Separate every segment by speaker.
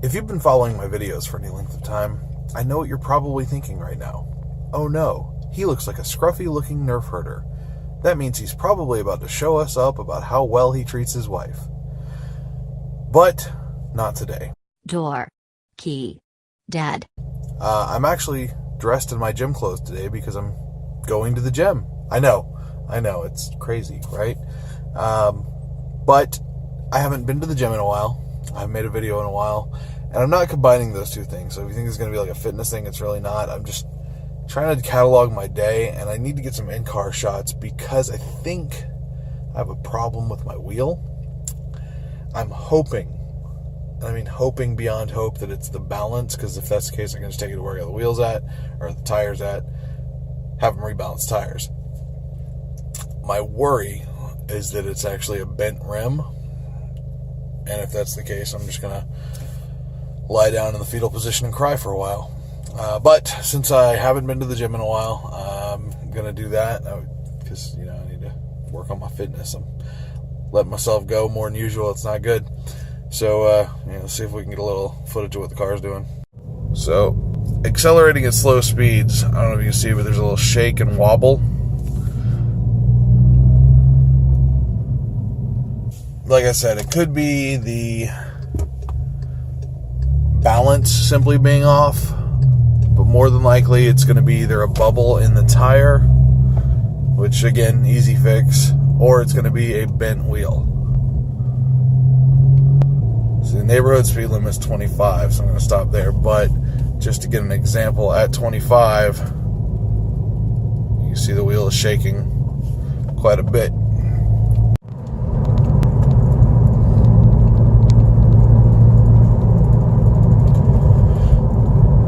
Speaker 1: If you've been following my videos for any length of time, I know what you're probably thinking right now. Oh no, he looks like a scruffy-looking nerf herder. That means he's probably about to show us up about how well he treats his wife. But not today.
Speaker 2: Dad.
Speaker 1: I'm actually dressed in my gym clothes today because I'm going to the gym. I know, it's crazy, right? But I haven't been to the gym in a while. I haven't made a video in a while. And I'm not combining those two things. So if you think it's going to be like a fitness thing, it's really not. I'm just trying to catalog my day, and I need to get some in-car shots because I think I have a problem with my wheel. I'm hoping, and I mean hoping beyond hope, that it's the balance, because if that's the case, I can just take it to where I got the wheels at, or the tires at, have them rebalance tires. My worry is that it's actually a bent rim, and if that's the case, I'm just going to lie down in the fetal position and cry for a while. But since I haven't been to the gym in a while, I'm going to do that because, I need to work on my fitness. I'm letting myself go more than usual. It's not good. So, let's see if we can get a little footage of what the car's doing. So, accelerating at slow speeds, I don't know if you can see, but there's a little shake and wobble. Like I said, it could be the balance simply being off, but more than likely it's going to be either a bubble in the tire, which again, easy fix, or it's going to be a bent wheel. So the neighborhood speed limit is 25, so I'm going to stop there, but just to get an example, at 25, you can see the wheel is shaking quite a bit.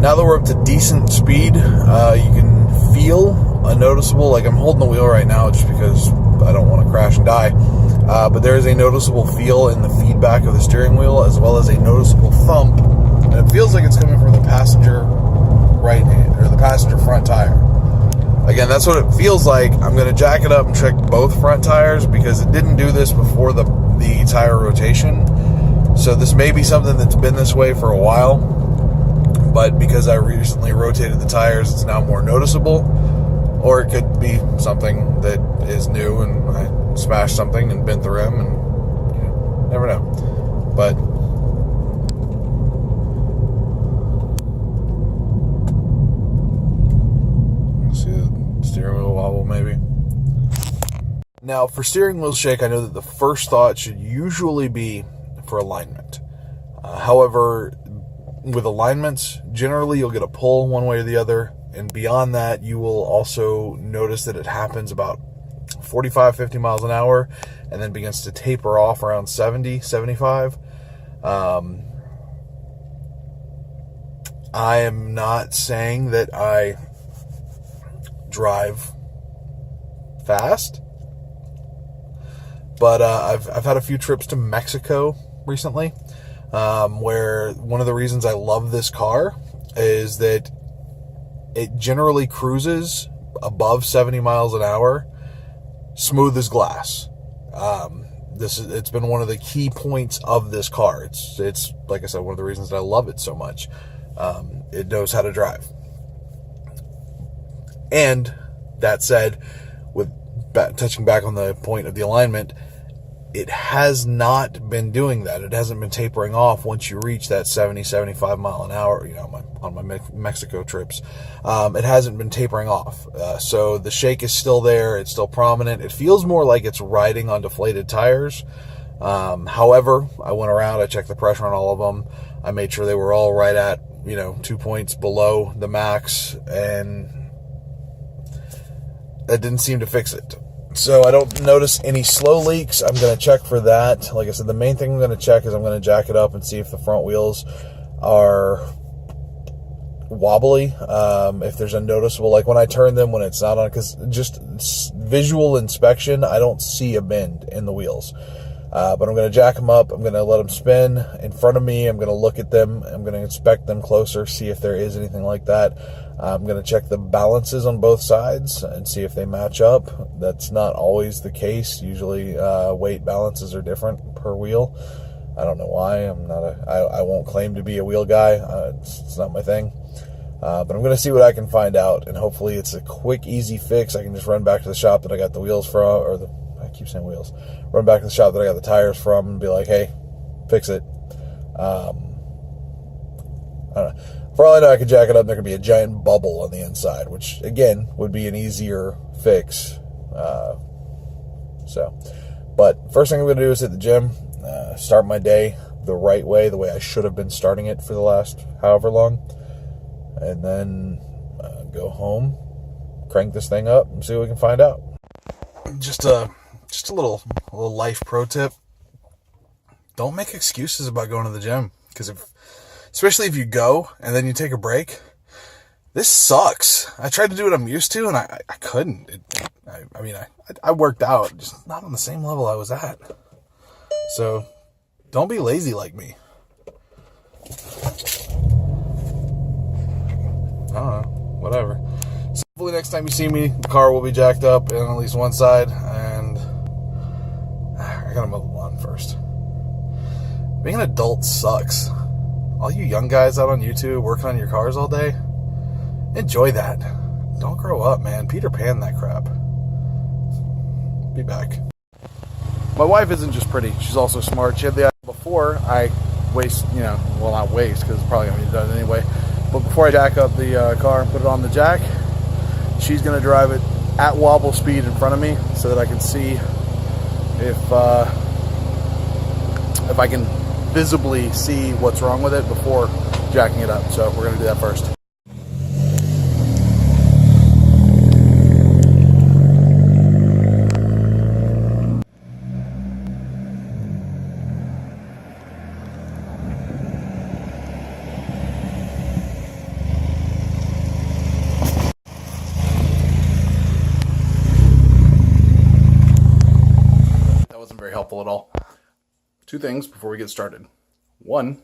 Speaker 1: Now that we're up to decent speed, you can feel a noticeable, like I'm holding the wheel right now just because I don't want to crash and die, but there is a noticeable feel in the feedback of the steering wheel, as well as a noticeable thump, and it feels like it's coming from the passenger right hand, or the passenger front tire. Again, that's what it feels like. I'm going to jack it up and check both front tires because it didn't do this before the tire rotation, so this may be something that's been this way for a while. But because I recently rotated the tires, it's now more noticeable. Or it could be something that is new and I smashed something and bent the rim and, never know. But see the steering wheel wobble maybe. Now for steering wheel shake, I know that the first thought should usually be for alignment. However, with alignments, generally you'll get a pull one way or the other, and beyond that, you will also notice that it happens about 45, 50 miles an hour, and then begins to taper off around 70, 75. I am not saying that I drive fast, but I've had a few trips to Mexico recently, where one of the reasons I love this car is that it generally cruises above 70 miles an hour, smooth as glass. It's been one of the key points of this car. It's like I said, one of the reasons that I love it so much. It knows how to drive. And that said, with touching back on the point of the alignment, it has not been doing that. It hasn't been tapering off once you reach that 70, 75 mile an hour, on my Mexico trips. It hasn't been tapering off. So the shake is still there. It's still prominent. It feels more like it's riding on deflated tires. However, I went around, I checked the pressure on all of them. I made sure they were all right at, 2 points below the max, and that didn't seem to fix it. So I don't notice any slow leaks. I'm going to check for that. Like I said, the main thing I'm going to check is I'm going to jack it up and see if the front wheels are wobbly. If there's a noticeable, like when I turn them when it's not on, because just visual inspection, I don't see a bend in the wheels. But I'm going to jack them up. I'm going to let them spin in front of me. I'm going to look at them. I'm going to inspect them closer, see if there is anything like that. I'm going to check the balances on both sides and see if they match up. That's not always the case. Usually weight balances are different per wheel. I don't know why. I won't claim to be a wheel guy. It's not my thing. But I'm going to see what I can find out, and hopefully it's a quick, easy fix. I can just run back to the shop that I got the wheels from, I keep saying wheels. Run back to the shop that I got the tires from and be like, hey, fix it. I don't know. For all I know, I could jack it up and there could be a giant bubble on the inside, which, again, would be an easier fix. But first thing I'm going to do is hit the gym, start my day the right way, the way I should have been starting it for the last however long. And then go home, crank this thing up, and see what we can find out. Just a little life pro tip. Don't make excuses about going to the gym, because especially if you go and then you take a break, this sucks. I tried to do what I'm used to, and I couldn't. I worked out, just not on the same level I was at. So don't be lazy like me. I don't know, whatever. So hopefully next time you see me, the car will be jacked up on at least one side, and I gotta mow the lawn first. Being an adult sucks. All you young guys out on YouTube working on your cars all day, enjoy that. Don't grow up, man. Peter Pan that crap. Be back. My wife isn't just pretty, she's also smart. She had the idea before I waste, not waste, because it's probably going to be done anyway. But before I jack up the car and put it on the jack, she's going to drive it at wobble speed in front of me so that I can see if I can visibly see what's wrong with it before jacking it up. So we're going to do that first. Helpful at all. Two things before we get started. One,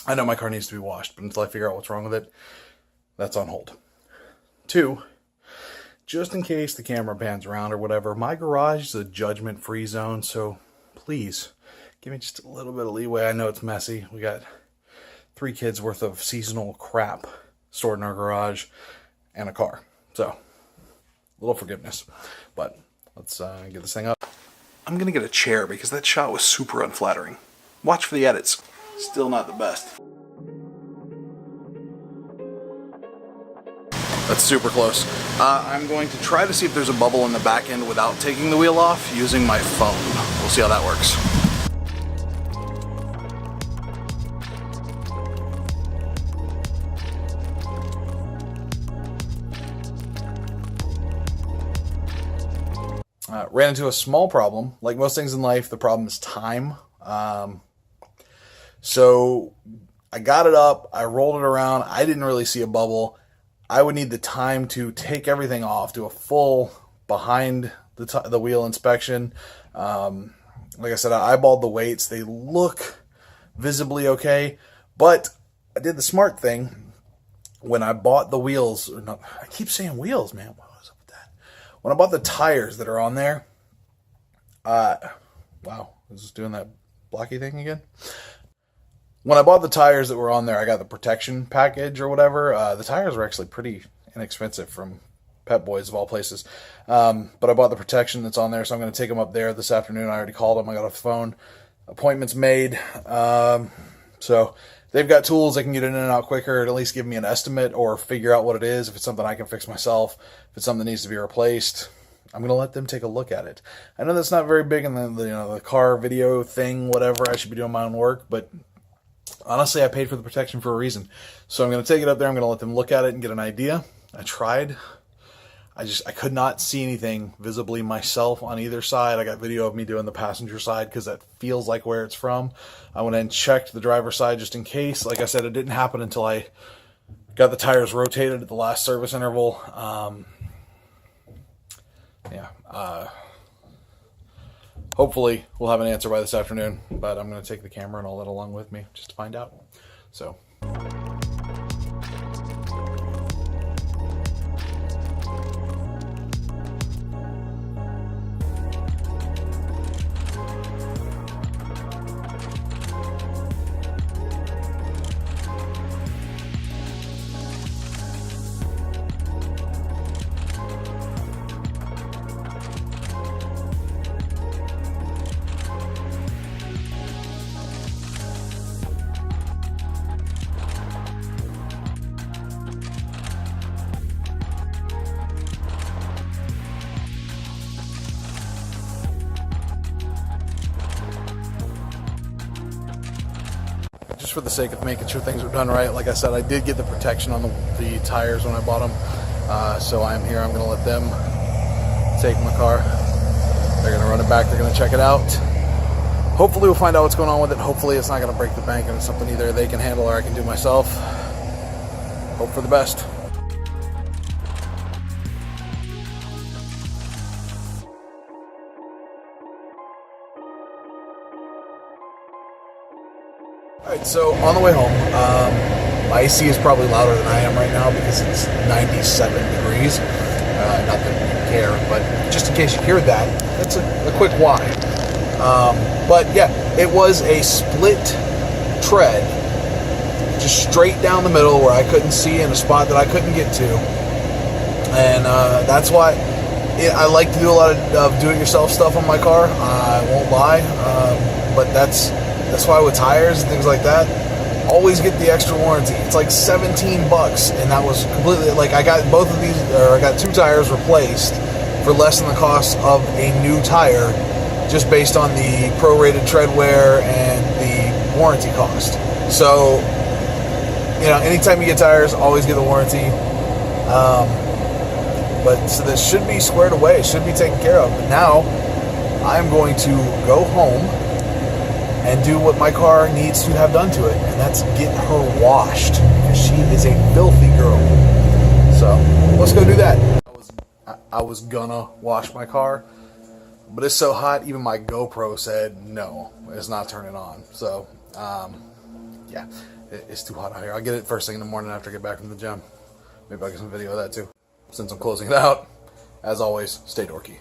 Speaker 1: I know my car needs to be washed, but until I figure out what's wrong with it, that's on hold. Two, just in case the camera pans around or whatever, my garage is a judgment-free zone, so please give me just a little bit of leeway. I know it's messy. We got 3 kids worth of seasonal crap stored in our garage and a car, so a little forgiveness. But let's get this thing up. I'm going to get a chair because that shot was super unflattering. Watch for the edits. Still not the best. That's super close. I'm going to try to see if there's a bubble in the back end without taking the wheel off using my phone. We'll see how that works. Ran into a small problem. Like most things in life, the problem is time. So I got it up, I rolled it around, I didn't really see a bubble. I would need the time to take everything off, do a full behind the wheel inspection. Like I said, I eyeballed the weights. They look visibly okay, but I did the smart thing when I bought the wheels. Or not, I keep saying wheels, man. What was up with that? When I bought the tires that are on there, wow, I was just doing that blocky thing again. When I bought the tires that were on there, I got the protection package or whatever. The tires were actually pretty inexpensive from Pep Boys of all places. But I bought the protection that's on there, so I'm going to take them up there this afternoon. I already called them. I got a phone. Appointments made. So they've got tools that can get in and out quicker, and at least give me an estimate or figure out what it is. If it's something I can fix myself, if it's something that needs to be replaced, I'm going to let them take a look at it. I know that's not very big in the car video thing, whatever. I should be doing my own work, but honestly, I paid for the protection for a reason. So I'm going to take it up there. I'm going to let them look at it and get an idea. I tried. I could not see anything visibly myself on either side. I got video of me doing the passenger side because that feels like where it's from. I went and checked the driver's side just in case. Like I said, it didn't happen until I got the tires rotated at the last service interval. Hopefully we'll have an answer by this afternoon, but I'm going to take the camera and all that along with me just to find out. So. just for the sake of making sure things are done right. Like I said, I did get the protection on the tires when I bought them. So I'm here. I'm going to let them take my car. They're going to run it back. They're going to check it out. Hopefully we'll find out what's going on with it. Hopefully it's not going to break the bank and it's something either they can handle or I can do myself. Hope for the best. Alright, so on the way home, my AC is probably louder than I am right now because it's 97 degrees. Not that you care, but just in case you hear that, that's a quick why. But yeah, it was a split tread, just straight down the middle where I couldn't see in a spot that I couldn't get to. And that's why I like to do a lot of do-it-yourself stuff on my car. I won't lie, but that's why with tires and things like that, always get the extra warranty. It's like $17, and that was completely, like, I got both of these, or I got 2 tires replaced for less than the cost of a new tire, just based on the prorated tread wear and the warranty cost. So, you know, anytime you get tires, always get the warranty. But so this should be squared away, should be taken care of. But now I'm going to go home and do what my car needs to have done to it, and that's get her washed, because she is a filthy girl. So let's go do that. I was gonna wash my car, but it's so hot, even my GoPro said no, it's not turning on. So yeah, it's too hot out here. I'll get it first thing in the morning after I get back from the gym. Maybe I'll get some video of that too. Since I'm closing it out, as always, stay dorky.